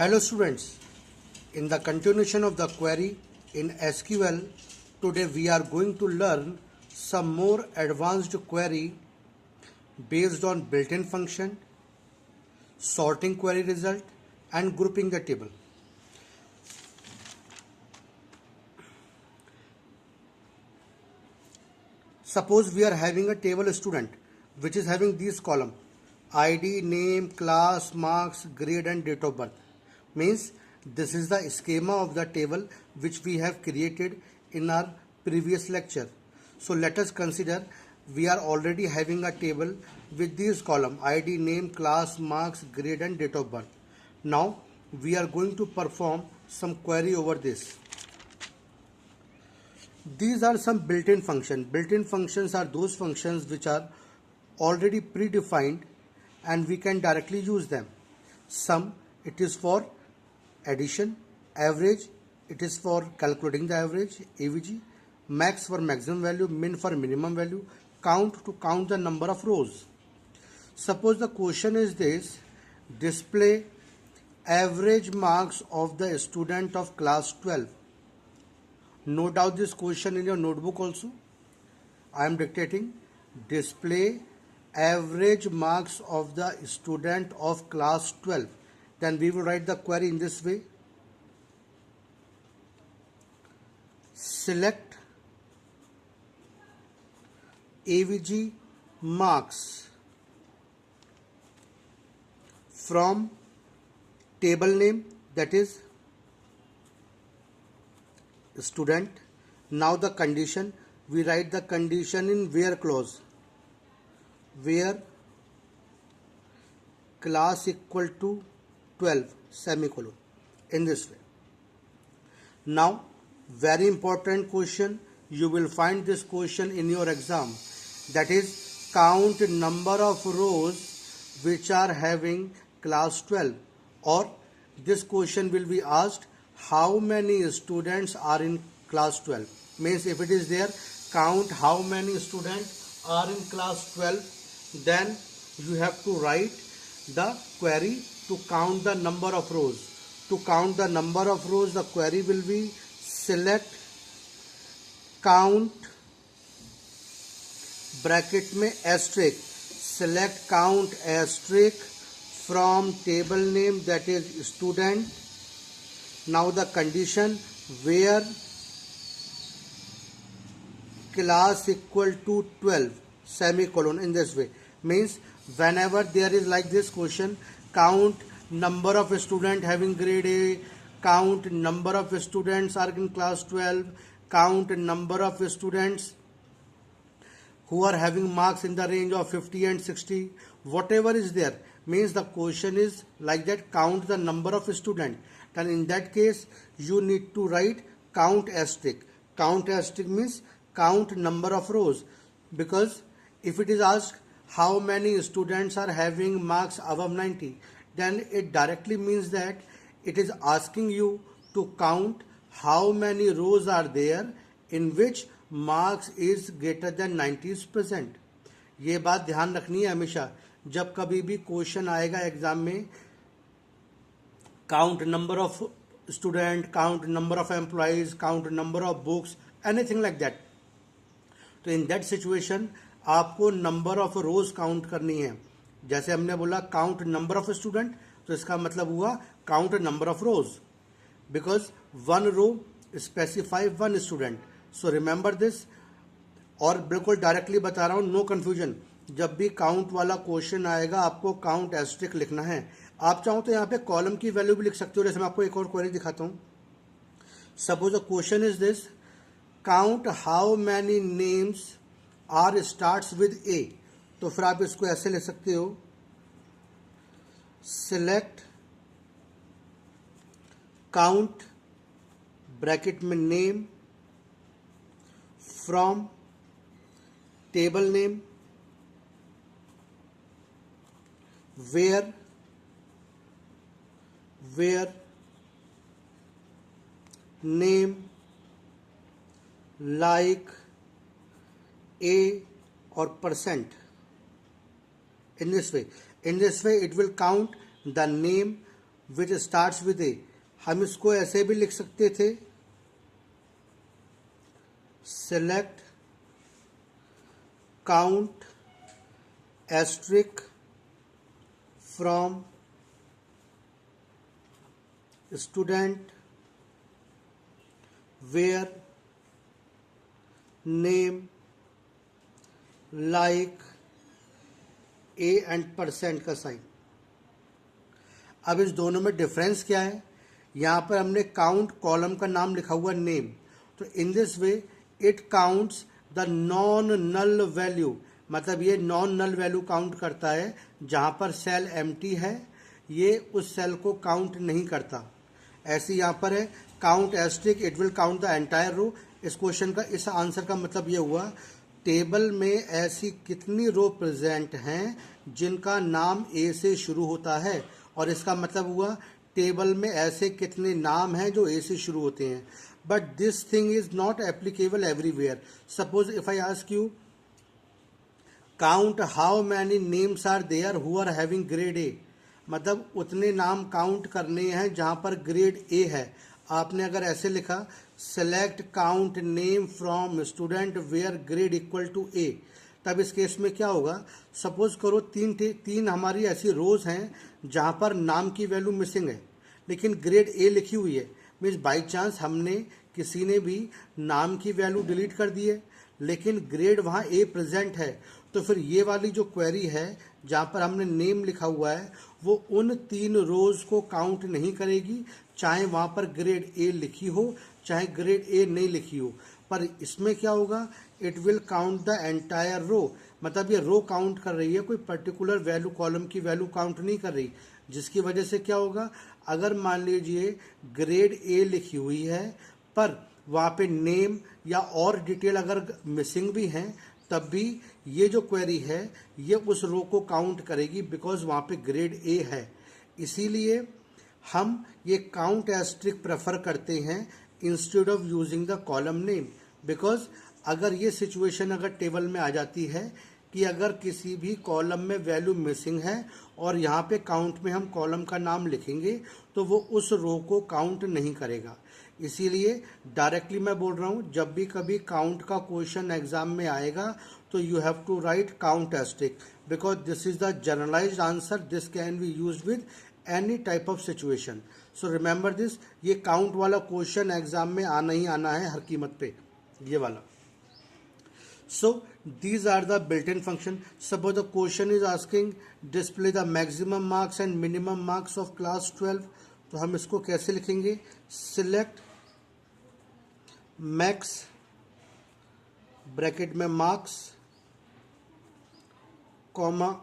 Hello students, in the continuation of the query in SQL, today we are going to learn some more advanced query based on built-in function, sorting query result and grouping the table. Suppose we are having a table student which is having these column ID, name, class, marks, grade and date of birth. Means this is the schema of the table which we have created in our previous lecture. So let us consider we are already having a table with these column ID, name, class, marks, grade and date of birth. Now we are going to perform some query over this. These are some built-in functions. Built-in functions are those functions which are already predefined and we can directly use them. Sum, it is for addition. Average, it is for calculating the average, AVG. Max for maximum value, min for minimum value. Count to count the number of rows. Suppose the question is this: display average marks of the student of class 12. Note out this question in your notebook also. I am dictating display average marks of the student of class 12. Then we will write the query in this way. Select AVG marks from table name, that is student. Now the condition, we write the condition in where clause, where class equal to 12 semicolon, in this way. Now very important question, you will find this question in your exam, that is count number of rows which are having class 12, or this question will be asked how many students are in class 12. Means if it is there, count how many students are in class 12, then you have to write the query to count the number of rows. To count the number of rows, the query will be select count bracket में asterisk, select count asterisk from table name, that is student. Now the condition where class equal to 12 semicolon, in this way. Means whenever there is like this question, count number of students having grade A, count number of students are in class 12, count number of students who are having marks in the range of 50 and 60, whatever is there. Means the question is like that, count the number of students. Then in that case you need to write count asterisk. Count asterisk means count number of rows, because if it is asked how many students are having marks above 90, then it directly means that it is asking you to count how many rows are there in which marks is greater than 90%. ये बात ध्यान रखनी है हमेशा, जब कभी भी question आएगा एग्जाम में, count number of student, count number of employees, count number of books, anything like that. तो in that situation आपको number of rows count करनी है. जैसे हमने बोला count number of student, तो इसका मतलब हुआ count number of rows, because one row specify one student. So remember this. और बिल्कुल डायरेक्टली बता रहा हूँ, नो कन्फ्यूजन, जब भी काउंट वाला क्वेश्चन आएगा आपको काउंट एस्ट्रिक लिखना है. आप चाहो तो यहाँ पे कॉलम की वैल्यू भी लिख सकते हो. जैसे मैं आपको एक और क्वेरी दिखाता हूँ. Suppose the question is this, count how many names are starts with A. तो फिर आप इसको ऐसे ले सकते हो, सिलेक्ट काउंट ब्रैकेट में name from table name where name like a or percent. In this way it will count the name which starts with A, हम इसको ऐसे भी लिख सकते थे, select count asterisk from student where name like A and percent का sign. अब इस दोनों में डिफरेंस क्या है? यहाँ पर हमने काउंट कॉलम का नाम लिखा हुआ नेम, तो in this way it counts the non null value, मतलब ये नॉन नल वैल्यू काउंट करता है जहाँ पर सेल एम्प्टी है, ये उस सेल को काउंट नहीं करता। ऐसे यहाँ पर है count asterisk, it will count the entire row. इस क्वेश्चन का, इस आंसर का मतलब ये हुआ टेबल में ऐसी कितनी रो प्रेजेंट हैं जिनका नाम ए से शुरू होता है, और इसका मतलब हुआ टेबल में ऐसे कितने नाम हैं जो ए से शुरू होते हैं। But this thing is not applicable everywhere. Suppose if I ask you count how many names are there who are having grade A, मतलब उतने नाम काउंट करने हैं जहां पर ग्रेड ए है। आपने अगर ऐसे लिखा select count name from student where grade equal to A, तब इस केस में क्या होगा? सपोज करो तीन हमारी ऐसी रोज हैं जहां पर नाम की वैल्यू मिसिंग है लेकिन ग्रेड ए लिखी हुई है। मीन्स बाई चांस हमने किसी ने भी नाम की वैल्यू डिलीट कर दी है लेकिन ग्रेड वहाँ ए प्रेजेंट है, तो फिर ये वाली जो क्वेरी है जहाँ पर हमने नेम लिखा हुआ है वो उन 3 रोज को काउंट नहीं करेगी, चाहे वहाँ पर ग्रेड ए लिखी हो चाहे ग्रेड ए नहीं लिखी हो। पर इसमें क्या होगा? It will count the entire row, मतलब ये रो काउंट कर रही है, कोई पर्टिकुलर वैल्यू कॉलम की वैल्यू काउंट नहीं कर रही। जिसकी वजह से क्या होगा, अगर मान लीजिए ग्रेड ए लिखी हुई है पर वहाँ पे नेम या और डिटेल अगर मिसिंग भी हैं, तब भी ये जो क्वेरी है ये उस रो को काउंट करेगी बिकॉज वहाँ पे ग्रेड ए है। इसीलिए हम ये काउंट एस्ट्रिक प्रेफर करते हैं instead of using the column name, because अगर ये सिचुएशन अगर टेबल में आ जाती है कि अगर किसी भी कॉलम में वैल्यू मिसिंग है और यहाँ पे काउंट में हम कॉलम का नाम लिखेंगे तो वो उस रो को काउंट नहीं करेगा। इसीलिए डायरेक्टली मैं बोल रहा हूँ, जब भी कभी काउंट का क्वेश्चन एग्जाम में आएगा तो you have to write count asterisk because this is the generalized answer, this can be used with any type of situation. So remember this, ये काउंट वाला क्वेश्चन एग्जाम में आना ही आना है हर कीमत पे, ये वाला। So these are the built-in function. Suppose the question is asking display the maximum marks and minimum marks of class 12, तो हम इसको कैसे लिखेंगे? Select max ब्रैकेट में marks कॉमा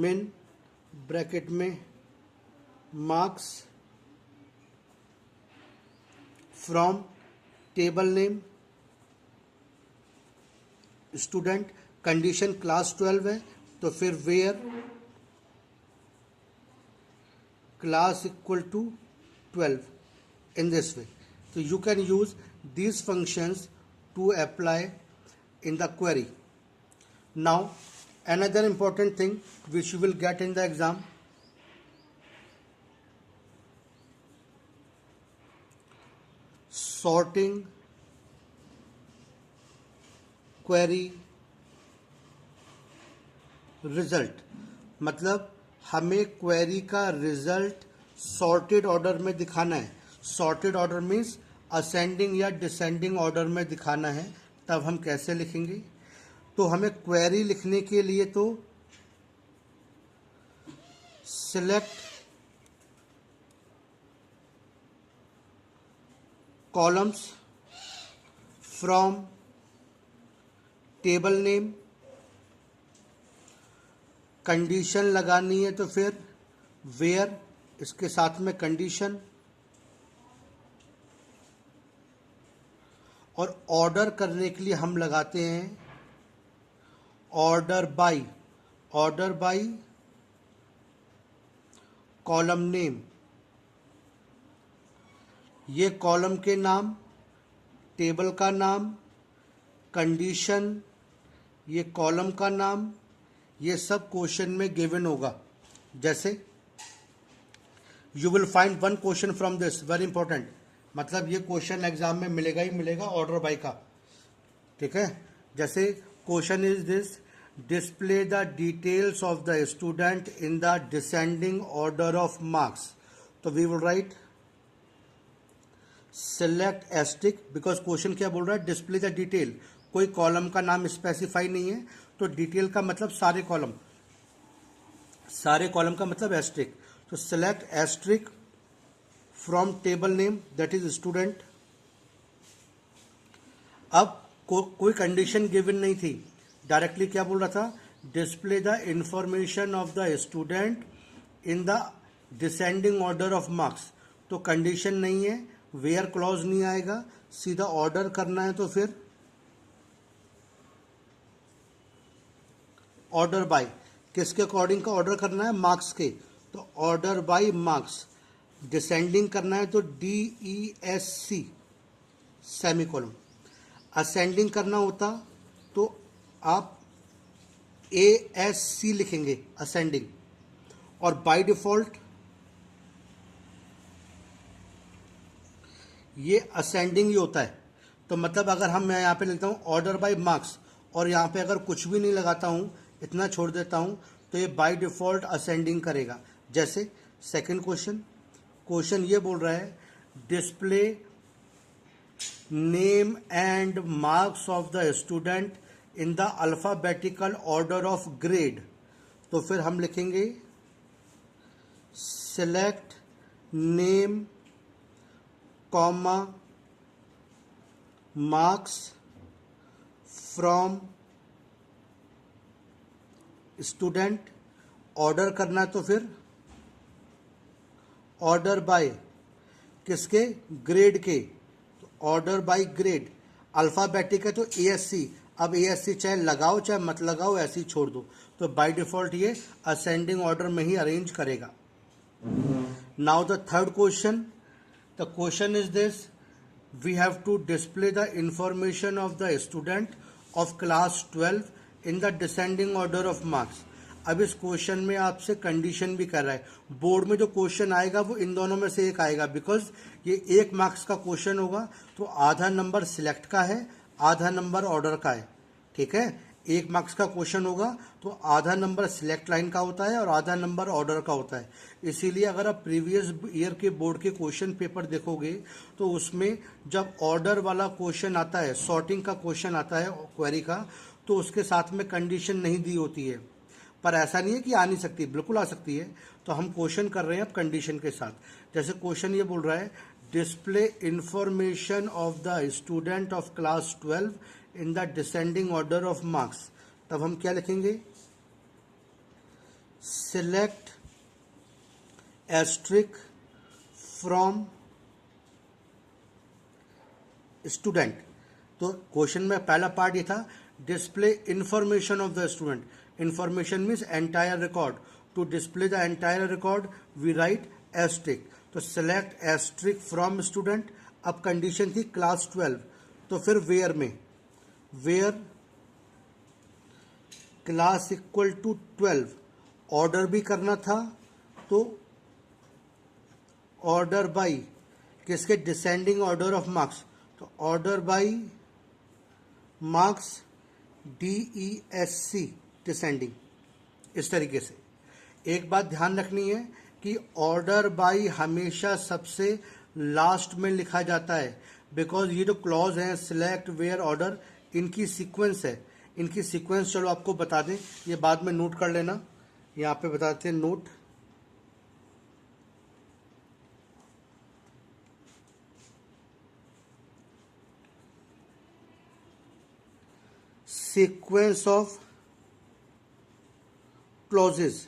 min ब्रैकेट में marks from table name student, condition class 12 है तो फिर where class equal to 12 in this way. तो you can use these functions to apply in the query. Now another important thing which you will get in the exam, sorting query result, मतलब हमें query का result sorted order में दिखाना है। Sorted order means ascending या descending order में दिखाना है। तब हम कैसे लिखेंगे? तो हमें क्वेरी लिखने के लिए तो select columns from table name, condition लगानी है तो फिर वेयर इसके साथ में कंडीशन, और ऑर्डर करने के लिए हम लगाते हैं ऑर्डर बाय कॉलम नेम। ये कॉलम के नाम, टेबल का नाम, कंडीशन, ये कॉलम का नाम, ये सब क्वेश्चन में गिवन होगा। जैसे you will find one question from this, very important, मतलब ये क्वेश्चन एग्जाम में मिलेगा ही मिलेगा ऑर्डर बाय का, ठीक है। जैसे question is this, display the details of the student in the descending order of marks, तो we will write select asterisk, because question क्या बोल रहा है, डिस्प्ले द डिटेल, कोई कॉलम का नाम स्पेसिफाई नहीं है, तो डिटेल का मतलब सारे कॉलम, सारे कॉलम का मतलब एस्ट्रिक, तो select asterisk from table name that is student. अब कोई कंडीशन गिवन नहीं थी, डायरेक्टली क्या बोल रहा था, display the information of the student in the descending order of marks, तो कंडीशन नहीं है, वेयर क्लॉज नहीं आएगा, सीधा ऑर्डर करना है, तो फिर ऑर्डर बाय, किसके अकॉर्डिंग का ऑर्डर करना है, मार्क्स के, तो ऑर्डर बाय मार्क्स, डिसेंडिंग करना है तो DESC सेमीकोलन, असेंडिंग करना होता तो आप ASC लिखेंगे असेंडिंग, और बाय डिफॉल्ट ये असेंडिंग ही होता है, तो मतलब अगर हम मैं यहाँ पे लिखता हूँ ऑर्डर बाय मार्क्स और यहाँ पे अगर कुछ भी नहीं लगाता हूँ, इतना छोड़ देता हूँ, तो ये बाय डिफॉल्ट असेंडिंग करेगा। जैसे सेकंड क्वेश्चन ये बोल रहा है, display name and marks of the student in the alphabetical order of grade, तो फिर हम लिखेंगे select name comma marks from student, order करना है तो फिर ऑर्डर बाय किसके, ग्रेड के, तो ऑर्डर बाय ग्रेड, अल्फाबेटिक है तो ASC, अब ASC चाहे लगाओ चाहे मत लगाओ, ऐसे ही छोड़ दो, तो बाय डिफॉल्ट ये असेंडिंग ऑर्डर में ही अरेंज करेगा। Now the third question, the question is this, we have to display the information of the student of class 12 in the descending order of marks. अब इस क्वेश्चन में आपसे condition भी कर रहा है, बोर्ड में जो क्वेश्चन आएगा वो इन दोनों में से एक आएगा, बिकॉज ये 1 मार्क्स का क्वेश्चन होगा, तो आधा नंबर सिलेक्ट का है, आधा नंबर ऑर्डर का है, ठीक है। 1 मार्क्स का क्वेश्चन होगा तो आधा नंबर सिलेक्ट लाइन का होता है और आधा नंबर ऑर्डर का होता है, इसीलिए अगर आप प्रीवियस ईयर के बोर्ड के क्वेश्चन पेपर देखोगे तो उसमें जब ऑर्डर वाला क्वेश्चन आता है, सॉर्टिंग का क्वेश्चन आता है क्वेरी का, तो उसके साथ में कंडीशन नहीं दी होती है, पर ऐसा नहीं है कि आ नहीं सकती, बिल्कुल आ सकती है, तो हम क्वेश्चन कर रहे हैं अब कंडीशन के साथ। जैसे क्वेश्चन ये बोल रहा है, display information of the student of class 12 in the descending order of marks, तब हम क्या लिखेंगे, सिलेक्ट एस्ट्रिक फ्रॉम स्टूडेंट, तो क्वेश्चन में पहला पार्ट ये था, display information of the student, information means entire record, to display the entire record we write asterisk, तो सेलेक्ट एस्ट्रिक फ्रॉम स्टूडेंट। अब कंडीशन थी क्लास 12, तो फिर वेयर में, where class equal to 12, order भी करना था तो ऑर्डर बाय किसके, डिसेंडिंग ऑर्डर ऑफ मार्क्स, तो order by marks DESC descending. इस तरीके से एक बात ध्यान रखनी है कि ऑर्डर बाय हमेशा सबसे लास्ट में लिखा जाता है, बिकॉज ये जो क्लॉज हैं सिलेक्ट वेयर ऑर्डर, इनकी सीक्वेंस है, इनकी सीक्वेंस चलो आपको बता दें, ये बाद में नोट कर लेना, यहाँ पे बताते हैं नोट, सीक्वेंस ऑफ क्लॉजेस,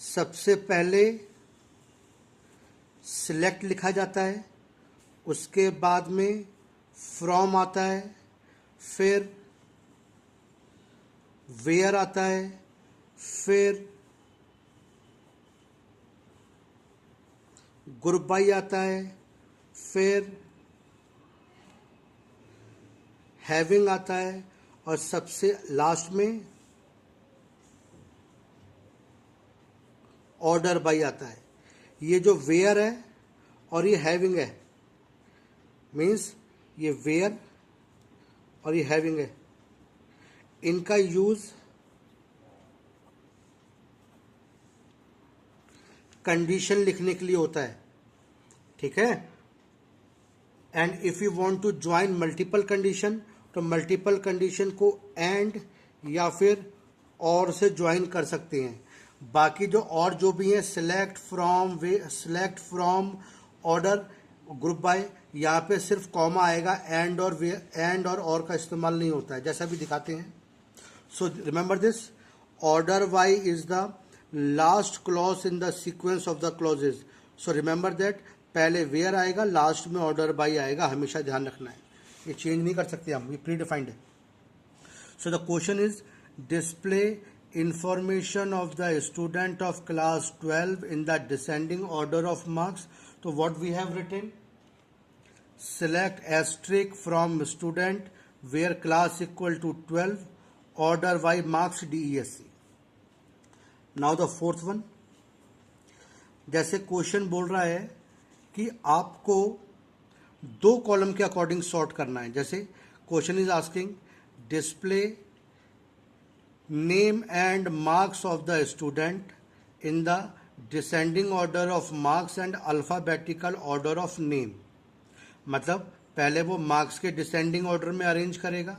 सबसे पहले सिलेक्ट लिखा जाता है, उसके बाद में फ्रॉम आता है, फिर वेयर आता है, फिर ग्रुप बाय आता है, फिर हैविंग आता है, और सबसे लास्ट में ऑर्डर बाय आता है। ये जो वेयर है और ये हैविंग है, मीन्स ये वेयर और ये हैविंग है, इनका यूज कंडीशन लिखने के लिए होता है, ठीक है। And if you want to join multiple condition, तो मल्टीपल कंडीशन को एंड या फिर और से ज्वाइन कर सकते हैं। बाकी जो और जो भी है, select from order group by, यहाँ पे सिर्फ कॉमा आएगा, एंड और का इस्तेमाल नहीं होता है, जैसा भी दिखाते हैं। सो remember this, order by is the last clause in the sequence of the clauses. So remember that, पहले वेयर आएगा, लास्ट में ऑर्डर बाय आएगा, हमेशा ध्यान रखना है, ये चेंज नहीं कर सकते हम, ये प्री डिफाइंड है। So the question is display information of the student of class 12 in the descending order of marks. So what we have written, select asterisk from student where class equal to 12, order by marks DESC. Now the fourth one, जैसे question बोल रहा है कि आपको दो column के according sort करना है। जैसे question is asking display name and marks of the student in the descending order of marks and alphabetical order of name। मतलब पहले वो मार्क्स के डिसेंडिंग ऑर्डर में अरेंज करेगा,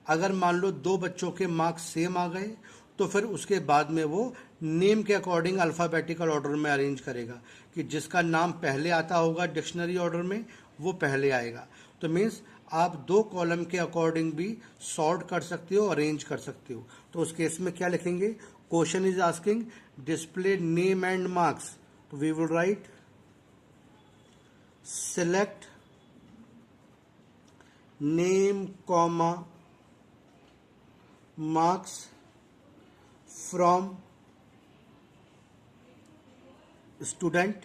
अगर मान लो दो बच्चों के मार्क्स सेम आ गए तो फिर उसके बाद में वो नेम के अकॉर्डिंग अल्फ़ाबेटिकल ऑर्डर में अरेंज करेगा, कि जिसका नाम पहले आता होगा डिक्शनरी ऑर्डर में वो पहले आएगा। तो मीन्स आप दो कॉलम के अकॉर्डिंग भी सॉर्ट कर सकते हो, अरेंज कर सकते हो। तो उस केस में क्या लिखेंगे, question is asking display name and marks, तो we will write select name comma marks from student.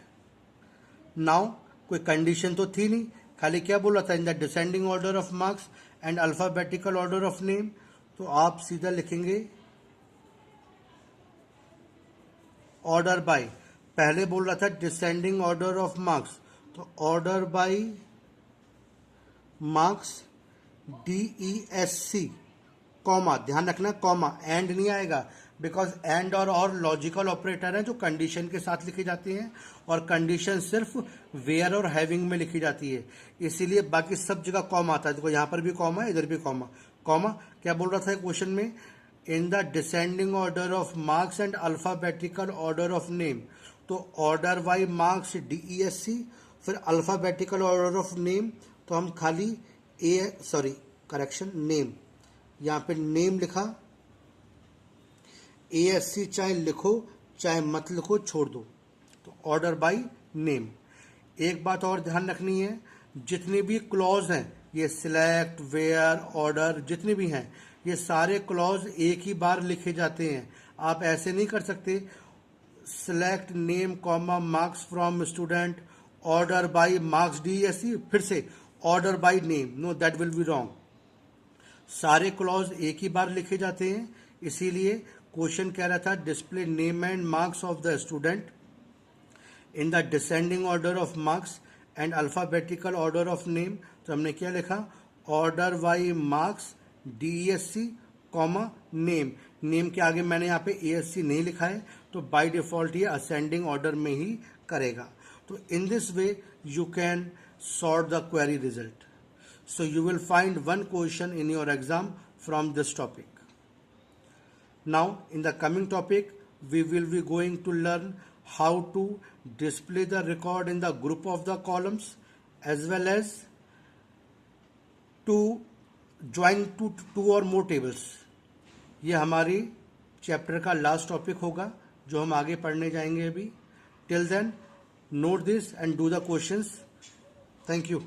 Now कोई कंडीशन तो थी नहीं, खाली क्या बोला था, in the descending order of marks and alphabetical order of name. तो आप सीधा लिखेंगे ऑर्डर बाय, पहले बोल रहा था डिसेंडिंग ऑर्डर ऑफ मार्क्स, तो order by marks DESC, comma, ध्यान रखना कॉमा, एंड नहीं आएगा, बिकॉज एंड और लॉजिकल ऑपरेटर हैं जो कंडीशन के साथ लिखी जाती हैं, और कंडीशन सिर्फ वेयर और हैविंग में लिखी जाती है, इसीलिए बाकी सब जगह कॉमा आता है। देखो यहाँ पर भी कॉमा है, इधर भी कॉमा। कॉमा क्या बोल रहा था क्वेश्चन में, इन the descending order of marks and alphabetical order of name, तो ऑर्डर बाय मार्क्स DESC, फिर अल्फाबेटिकल ऑर्डर ऑफ नेम, तो हम खाली नेम, यहाँ पे नेम लिखा, ASC चाहे लिखो चाहे मत लिखो, छोड़ दो, तो ऑर्डर बाय नेम। एक बात और ध्यान रखनी है, जितनी भी क्लॉज हैं, ये सिलेक्ट, वेयर, ऑर्डर, जितने भी हैं, ये सारे क्लॉज एक ही बार लिखे जाते हैं। आप ऐसे नहीं कर सकते select name comma marks from student order by marks DESC फिर से order by name, know that will be wrong. सारे क्लॉज एक ही बार लिखे जाते हैं, इसीलिए क्वेश्चन कह रहा था display name and marks of the student in the descending order of marks and alphabetical order of name. तो हमने क्या लिखा, order by marks DESC comma name, name के आगे मैंने यहाँ पे ASC नहीं लिखा है, तो बाय डिफॉल्ट ये असेंडिंग ऑर्डर में ही करेगा। तो in this way you can sort the query result. So you will find one question in your exam from this topic. Now in the coming topic we will be going to learn how to display the record in the group of the columns as well as to join two or more tables. ये हमारी chapter का last topic होगा जो हम आगे पढ़ने जाएंगे अभी। Till then note this and do the questions. Thank you.